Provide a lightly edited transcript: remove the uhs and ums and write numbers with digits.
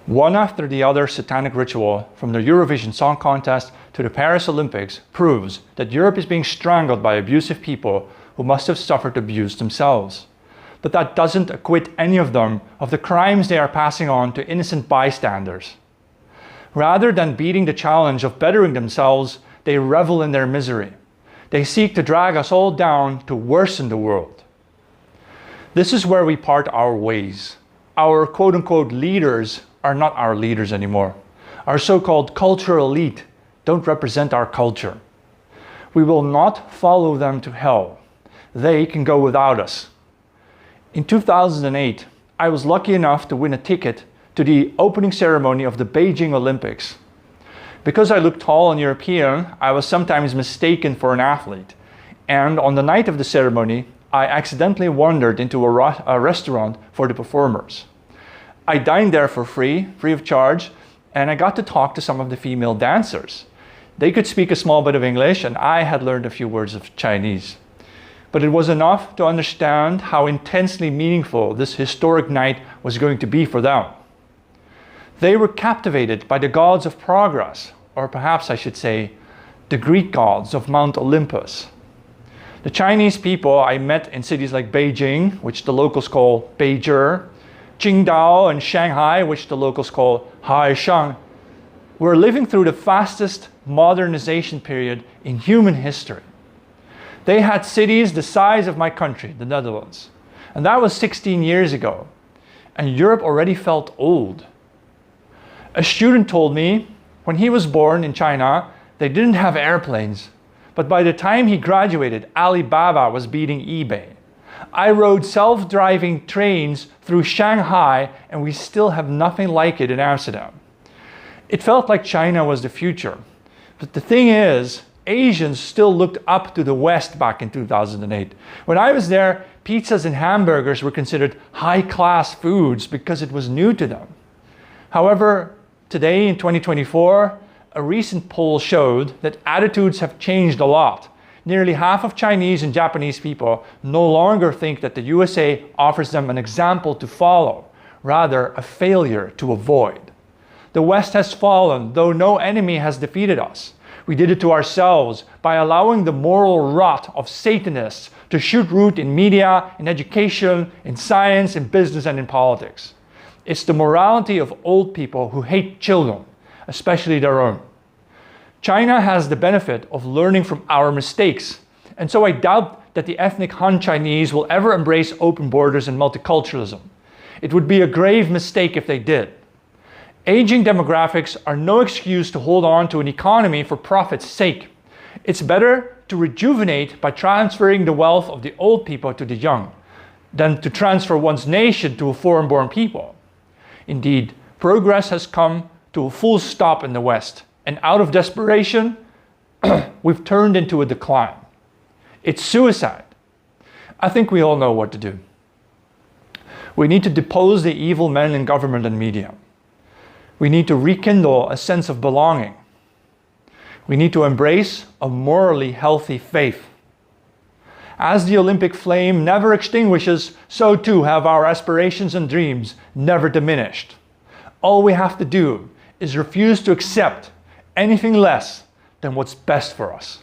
One after the other satanic ritual, from the Eurovision Song Contest to the Paris Olympics, proves that Europe is being strangled by abusive people who must have suffered abuse themselves. But that doesn't acquit any of them of the crimes they are passing on to innocent bystanders. Rather than beating the challenge of bettering themselves, they revel in their misery. They seek to drag us all down to worsen the world. This is where we part our ways. Our quote-unquote leaders are not our leaders anymore. Our so-called cultural elite don't represent our culture. We will not follow them to hell. They can go without us. In 2008, I was lucky enough to win a ticket to the opening ceremony of the Beijing Olympics. Because I looked tall and European, I was sometimes mistaken for an athlete. And on the night of the ceremony, I accidentally wandered into a restaurant for the performers. I dined there for free of charge, and I got to talk to some of the female dancers. They could speak a small bit of English, and I had learned a few words of Chinese. But it was enough to understand how intensely meaningful this historic night was going to be for them. They were captivated by the gods of progress, or perhaps I should say, the Greek gods of Mount Olympus. The Chinese people I met in cities like Beijing, which the locals call Beijing, Qingdao and Shanghai, which the locals call Haishang, were living through the fastest modernization period in human history. They had cities the size of my country, the Netherlands, and that was 16 years ago, and Europe already felt old. A student told me when he was born in China, they didn't have airplanes, but by the time he graduated, Alibaba was beating eBay. I rode self-driving trains through Shanghai, and we still have nothing like it in Amsterdam. It felt like China was the future. But the thing is, Asians still looked up to the West back in 2008. When I was there, pizzas and hamburgers were considered high-class foods because it was new to them. However, today in 2024, a recent poll showed that attitudes have changed a lot. Nearly half of Chinese and Japanese people no longer think that the USA offers them an example to follow, rather a failure to avoid. The West has fallen, though no enemy has defeated us. We did it to ourselves by allowing the moral rot of Satanists to shoot root in media, in education, in science, in business, and in politics. It's the morality of old people who hate children, especially their own. China has the benefit of learning from our mistakes, and so I doubt that the ethnic Han Chinese will ever embrace open borders and multiculturalism. It would be a grave mistake if they did. Aging demographics are no excuse to hold on to an economy for profit's sake. It's better to rejuvenate by transferring the wealth of the old people to the young than to transfer one's nation to a foreign-born people. Indeed, progress has come to a full stop in the West, and out of desperation, we've turned into a decline. It's suicide. I think we all know what to do. We need to depose the evil men in government and media. We need to rekindle a sense of belonging. We need to embrace a morally healthy faith. As the Olympic flame never extinguishes, so too have our aspirations and dreams never diminished. All we have to do is refuse to accept anything less than what's best for us.